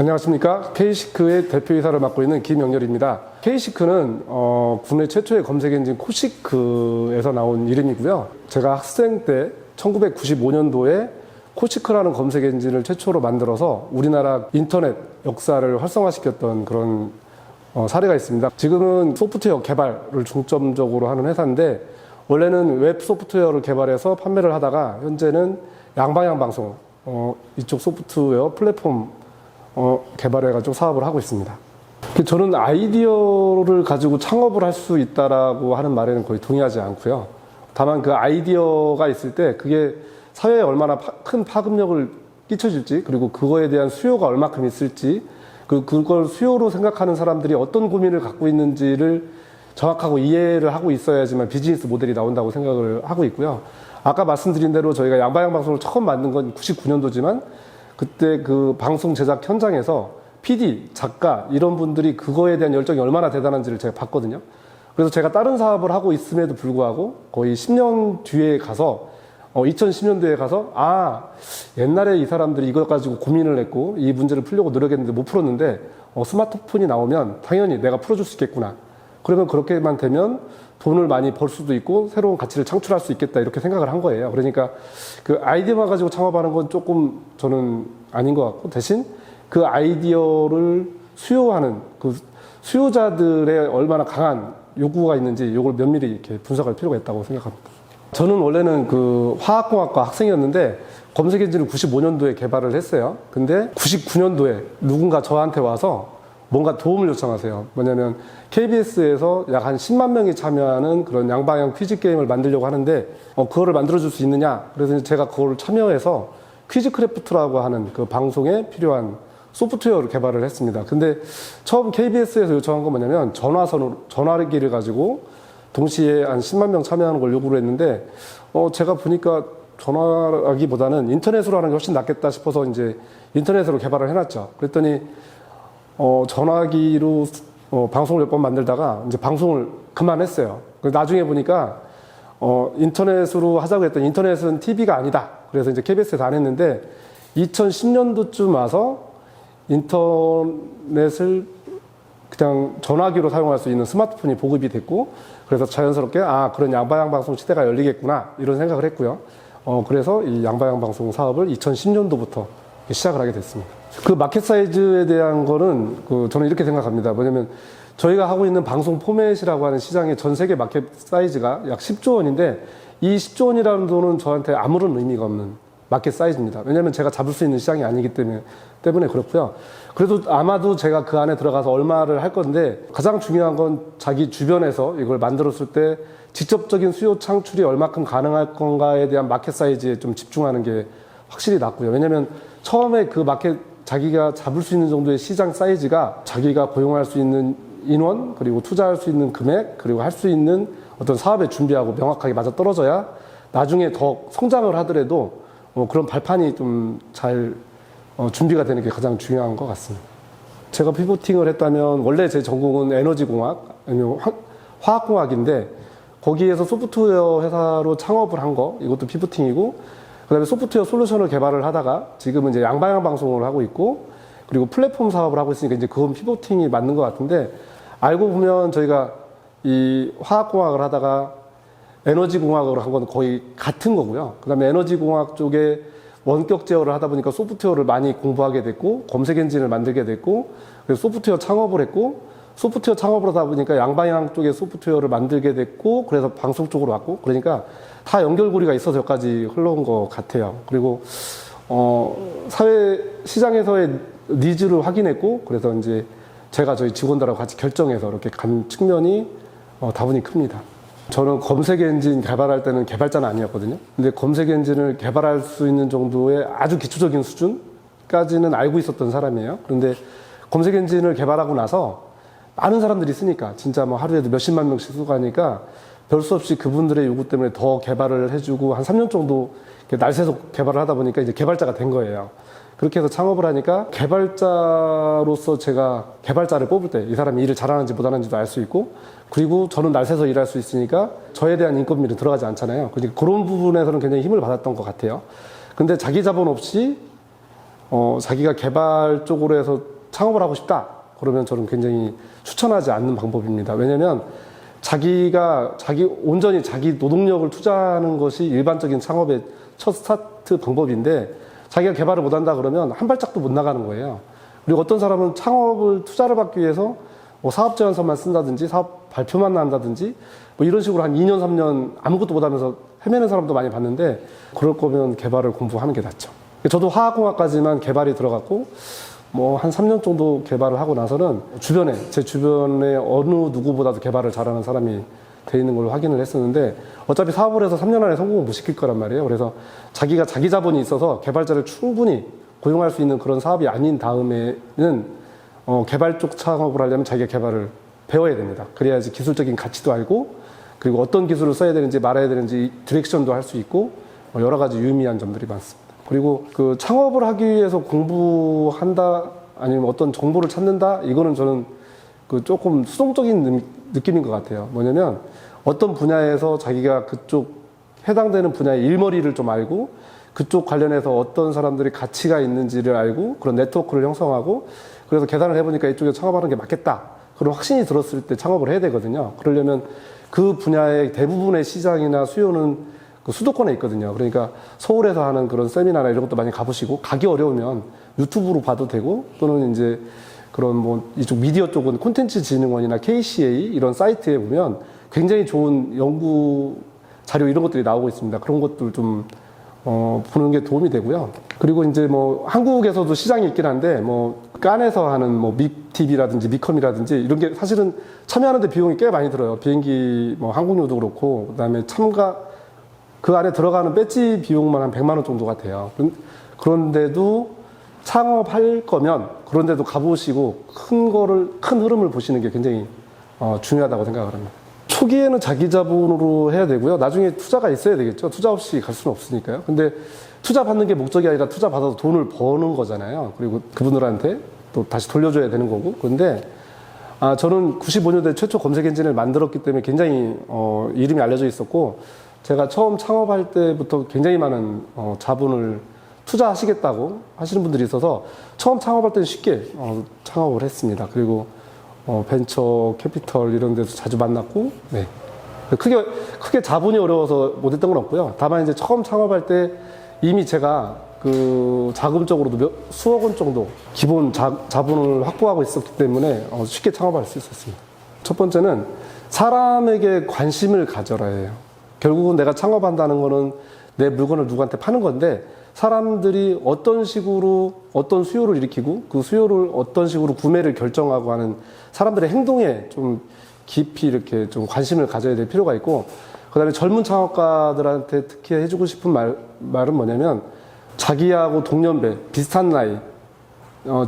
안녕하십니까. K-시크의 대표이사를 맡고 있는 김영렬입니다. K-시크는 국내 최초의 검색 엔진 코시크에서 나온 이름이고요. 제가 학생 때 1995년도에 코시크라는 검색 엔진을 최초로 만들어서 우리나라 인터넷 역사를 활성화시켰던 그런 사례가 있습니다. 지금은 소프트웨어 개발을 중점적으로 하는 회사인데, 원래는 웹 소프트웨어를 개발해서 판매를 하다가 현재는 양방향 방송 이쪽 소프트웨어 플랫폼 개발해가지고 사업을 하고 있습니다. 저는 아이디어를 가지고 창업을 할 수 있다라고 하는 말에는 거의 동의하지 않고요. 다만 그 아이디어가 있을 때 그게 사회에 얼마나 큰 파급력을 끼쳐줄지, 그리고 그거에 대한 수요가 얼마큼 있을지, 그걸 수요로 생각하는 사람들이 어떤 고민을 갖고 있는지를 정확하고 이해를 하고 있어야지만 비즈니스 모델이 나온다고 생각을 하고 있고요. 아까 말씀드린 대로 저희가 양방향 방송을 처음 만든 건 99년도지만 그때 그 방송 제작 현장에서 PD, 작가 이런 분들이 그거에 대한 열정이 얼마나 대단한지를 제가 봤거든요. 그래서 제가 다른 사업을 하고 있음에도 불구하고 거의 10년 뒤에 가서 2010년도에 가서 옛날에 이 사람들이 이거 가지고 고민을 했고 이 문제를 풀려고 노력했는데 못 풀었는데 스마트폰이 나오면 당연히 내가 풀어줄 수 있겠구나. 그러면 그렇게만 되면 돈을 많이 벌 수도 있고 새로운 가치를 창출할 수 있겠다, 이렇게 생각을 한 거예요. 그러니까 그 아이디어만 가지고 창업하는 건 조금 저는 아닌 것 같고, 대신 그 아이디어를 수요하는 그 수요자들의 얼마나 강한 요구가 있는지 이걸 면밀히 이렇게 분석할 필요가 있다고 생각합니다. 저는 원래는 그 화학공학과 학생이었는데 검색 엔진을 95년도에 개발을 했어요. 근데 99년도에 누군가 저한테 와서 뭔가 도움을 요청하세요. 뭐냐면 KBS에서 약 한 10만 명이 참여하는 그런 양방향 퀴즈 게임을 만들려고 하는데 그거를 만들어줄 수 있느냐. 그래서 제가 그걸 참여해서 퀴즈크래프트라고 하는 그 방송에 필요한 소프트웨어를 개발을 했습니다. 근데 처음 KBS에서 요청한 건 뭐냐면 전화기를 가지고 동시에 한 10만 명 참여하는 걸 요구를 했는데 제가 보니까 전화기보다는 인터넷으로 하는 게 훨씬 낫겠다 싶어서 이제 인터넷으로 개발을 해놨죠. 그랬더니 전화기로 방송을 몇 번 만들다가 이제 방송을 그만했어요. 나중에 보니까 인터넷으로 하자고 했더니 인터넷은 TV가 아니다. 그래서 이제 KBS에서 안 했는데 2010년도쯤 와서 인터넷을 그냥 전화기로 사용할 수 있는 스마트폰이 보급이 됐고, 그래서 자연스럽게 그런 양방향 방송 시대가 열리겠구나, 이런 생각을 했고요. 그래서 이 양방향 방송 사업을 2010년도부터 시작을 하게 됐습니다. 그 마켓 사이즈에 대한 거는 저는 이렇게 생각합니다. 뭐냐면 저희가 하고 있는 방송 포맷이라고 하는 시장의 전 세계 마켓 사이즈가 약 10조 원인데 이 10조 원이라는 돈은 저한테 아무런 의미가 없는 마켓 사이즈입니다. 왜냐하면 제가 잡을 수 있는 시장이 아니기 때문에 그렇고요. 그래도 아마도 제가 그 안에 들어가서 얼마를 할 건데, 가장 중요한 건 자기 주변에서 이걸 만들었을 때 직접적인 수요 창출이 얼마큼 가능할 건가에 대한 마켓 사이즈에 좀 집중하는 게 확실히 낫고요. 왜냐하면 처음에 그 마켓, 자기가 잡을 수 있는 정도의 시장 사이즈가 자기가 고용할 수 있는 인원, 그리고 투자할 수 있는 금액, 그리고 할 수 있는 어떤 사업의 준비하고 명확하게 맞아떨어져야 나중에 더 성장을 하더라도 그런 발판이 좀 잘 준비가 되는 게 가장 중요한 것 같습니다. 제가 피보팅을 했다면 원래 제 전공은 에너지공학, 아니면 화학공학인데 거기에서 소프트웨어 회사로 창업을 한 거, 이것도 피보팅이고, 그 다음에 소프트웨어 솔루션을 개발을 하다가 지금은 이제 양방향 방송을 하고 있고, 그리고 플랫폼 사업을 하고 있으니까 이제 그건 피보팅이 맞는 것 같은데, 알고 보면 저희가 이 화학공학을 하다가 에너지공학을 한 건 거의 같은 거고요. 그 다음에 에너지공학 쪽에 원격 제어를 하다 보니까 소프트웨어를 많이 공부하게 됐고, 검색 엔진을 만들게 됐고, 그래서 소프트웨어 창업을 했고, 소프트웨어 창업을 하다 보니까 양방향 쪽에 소프트웨어를 만들게 됐고, 그래서 방송 쪽으로 왔고, 그러니까 다 연결고리가 있어서 여기까지 흘러온 것 같아요. 그리고 사회 시장에서의 니즈를 확인했고, 그래서 이제 제가 저희 직원들하고 같이 결정해서 이렇게 간 측면이 다분히 큽니다. 저는 검색 엔진 개발할 때는 개발자는 아니었거든요. 근데 검색 엔진을 개발할 수 있는 정도의 아주 기초적인 수준까지는 알고 있었던 사람이에요. 그런데 검색 엔진을 개발하고 나서 많은 사람들이 쓰니까, 진짜 뭐 하루에도 몇십만 명씩 쓰고 하니까 별 수 없이 그분들의 요구 때문에 더 개발을 해주고 한 3년 정도 날새서 개발을 하다 보니까 이제 개발자가 된 거예요. 그렇게 해서 창업을 하니까 개발자로서 제가 개발자를 뽑을 때 이 사람이 일을 잘하는지 못하는지도 알 수 있고, 그리고 저는 날새서 일할 수 있으니까 저에 대한 인건비는 들어가지 않잖아요. 그러니까 그런 부분에서는 굉장히 힘을 받았던 것 같아요. 근데 자기 자본 없이 자기가 개발 쪽으로 해서 창업을 하고 싶다. 그러면 저는 굉장히 추천하지 않는 방법입니다. 왜냐하면 온전히 자기 노동력을 투자하는 것이 일반적인 창업의 첫 스타트 방법인데 자기가 개발을 못한다 그러면 한 발짝도 못 나가는 거예요. 그리고 어떤 사람은 창업을 투자를 받기 위해서 뭐 사업 제안서만 쓴다든지 사업 발표만 한다든지 뭐 이런 식으로 한 2년, 3년 아무것도 못하면서 헤매는 사람도 많이 봤는데 그럴 거면 개발을 공부하는 게 낫죠. 저도 화학공학까지만 개발이 들어갔고 뭐 한 3년 정도 개발을 하고 나서는 제 주변에 어느 누구보다도 개발을 잘하는 사람이 돼 있는 걸로 확인을 했었는데 어차피 사업을 해서 3년 안에 성공을 못 시킬 거란 말이에요. 그래서 자기가 자기 자본이 있어서 개발자를 충분히 고용할 수 있는 그런 사업이 아닌 다음에는 개발 쪽 창업을 하려면 자기가 개발을 배워야 됩니다. 그래야지 기술적인 가치도 알고 그리고 어떤 기술을 써야 되는지 말아야 되는지 디렉션도 할 수 있고 여러 가지 유의미한 점들이 많습니다. 그리고 그 창업을 하기 위해서 공부한다 아니면 어떤 정보를 찾는다 이거는 저는 그 조금 수동적인 느낌인 것 같아요. 뭐냐면 어떤 분야에서 자기가 그쪽 해당되는 분야의 일머리를 좀 알고 그쪽 관련해서 어떤 사람들이 가치가 있는지를 알고 그런 네트워크를 형성하고 그래서 계산을 해보니까 이쪽에 창업하는 게 맞겠다. 그런 확신이 들었을 때 창업을 해야 되거든요. 그러려면 그 분야의 대부분의 시장이나 수요는 그 수도권에 있거든요. 그러니까 서울에서 하는 그런 세미나나 이런 것도 많이 가보시고 가기 어려우면 유튜브로 봐도 되고 또는 이제 그런 뭐 이쪽 미디어 쪽은 콘텐츠진흥원이나 KCA 이런 사이트에 보면 굉장히 좋은 연구 자료 이런 것들이 나오고 있습니다. 그런 것들 좀 보는 게 도움이 되고요. 그리고 이제 뭐 한국에서도 시장이 있긴 한데 뭐 깐에서 하는 뭐 밉TV라든지 미컴이라든지 이런 게 사실은 참여하는데 비용이 꽤 많이 들어요. 비행기 뭐 항공료도 그렇고 그다음에 그 안에 들어가는 배지 비용만 한 100만 원 정도가 돼요. 그런데도 창업할 거면 그런데도 가보시고 큰 흐름을 보시는 게 굉장히 중요하다고 생각을 합니다. 초기에는 자기 자본으로 해야 되고요. 나중에 투자가 있어야 되겠죠. 투자 없이 갈 수는 없으니까요. 근데 투자 받는 게 목적이 아니라 투자 받아서 돈을 버는 거잖아요. 그리고 그분들한테 또 다시 돌려줘야 되는 거고. 그런데 저는 95년도에 최초 검색 엔진을 만들었기 때문에 굉장히 이름이 알려져 있었고 제가 처음 창업할 때부터 굉장히 많은 자본을 투자하시겠다고 하시는 분들이 있어서 처음 창업할 때는 쉽게 창업을 했습니다. 그리고 벤처 캐피털 이런 데서 자주 만났고, 네. 크게 자본이 어려워서 못했던 건 없고요. 다만 이제 처음 창업할 때 이미 제가 그 자금적으로도 수억 원 정도 기본 자본을 확보하고 있었기 때문에 쉽게 창업할 수 있었습니다. 첫 번째는 사람에게 관심을 가져라 해요. 결국은 내가 창업한다는 거는 내 물건을 누구한테 파는 건데 사람들이 어떤 식으로 어떤 수요를 일으키고 그 수요를 어떤 식으로 구매를 결정하고 하는 사람들의 행동에 좀 깊이 이렇게 좀 관심을 가져야 될 필요가 있고 그다음에 젊은 창업가들한테 특히 해주고 싶은 말은 뭐냐면 자기하고 동년배 비슷한 나이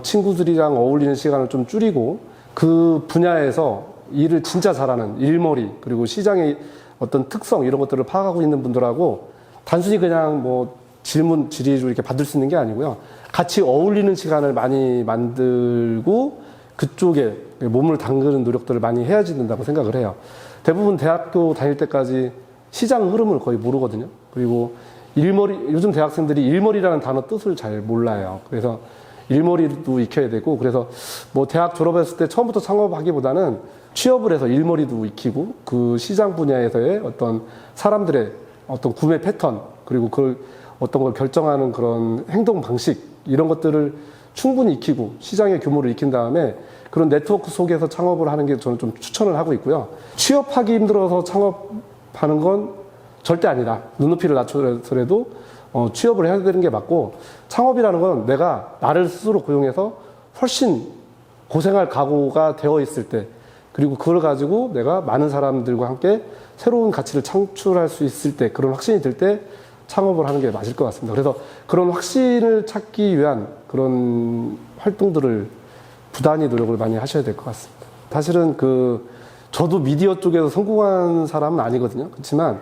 친구들이랑 어울리는 시간을 좀 줄이고 그 분야에서 일을 진짜 잘하는 일머리 그리고 시장의 어떤 특성 이런 것들을 파악하고 있는 분들하고 단순히 그냥 뭐 질문 질의로 이렇게 받을 수 있는 게 아니고요. 같이 어울리는 시간을 많이 만들고 그쪽에 몸을 담그는 노력들을 많이 해야지 된다고 생각을 해요. 대부분 대학교 다닐 때까지 시장 흐름을 거의 모르거든요. 그리고 요즘 대학생들이 일머리라는 단어 뜻을 잘 몰라요. 그래서 일머리도 익혀야 되고 그래서 뭐 대학 졸업했을 때 처음부터 창업하기보다는 취업을 해서 일머리도 익히고 그 시장 분야에서의 어떤 사람들의 어떤 구매 패턴 그리고 그걸 어떤 걸 결정하는 그런 행동 방식 이런 것들을 충분히 익히고 시장의 규모를 익힌 다음에 그런 네트워크 속에서 창업을 하는 게 저는 좀 추천을 하고 있고요. 취업하기 힘들어서 창업하는 건 절대 아니다. 눈높이를 낮춰서라도 취업을 해야 되는 게 맞고 창업이라는 건 내가 나를 스스로 고용해서 훨씬 고생할 각오가 되어 있을 때 그리고 그걸 가지고 내가 많은 사람들과 함께 새로운 가치를 창출할 수 있을 때 그런 확신이 들 때 창업을 하는 게 맞을 것 같습니다. 그래서 그런 확신을 찾기 위한 그런 활동들을 부단히 노력을 많이 하셔야 될 것 같습니다. 사실은 저도 미디어 쪽에서 성공한 사람은 아니거든요. 그렇지만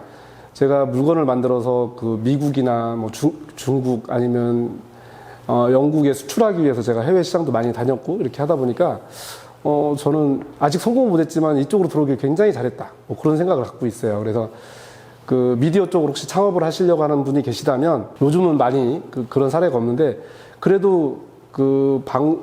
제가 물건을 만들어서 그 미국이나 뭐 중국 아니면 영국에 수출하기 위해서 제가 해외 시장도 많이 다녔고 이렇게 하다 보니까 저는 아직 성공은 못했지만 이쪽으로 들어오길 굉장히 잘했다. 뭐 그런 생각을 갖고 있어요. 그래서 그 미디어 쪽으로 혹시 창업을 하시려고 하는 분이 계시다면 요즘은 많이 그런 사례가 없는데 그래도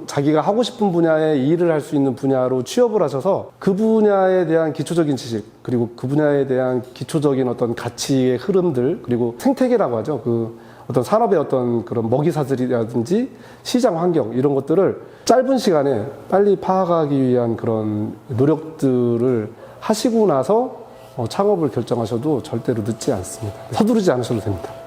자기가 하고 싶은 분야의 일을 할 수 있는 분야로 취업을 하셔서 그 분야에 대한 기초적인 지식, 그리고 그 분야에 대한 기초적인 어떤 가치의 흐름들, 그리고 생태계라고 하죠. 어떤 산업의 어떤 그런 먹이사슬이라든지 시장 환경, 이런 것들을 짧은 시간에 빨리 파악하기 위한 그런 노력들을 하시고 나서 창업을 결정하셔도 절대로 늦지 않습니다. 서두르지 않으셔도 됩니다.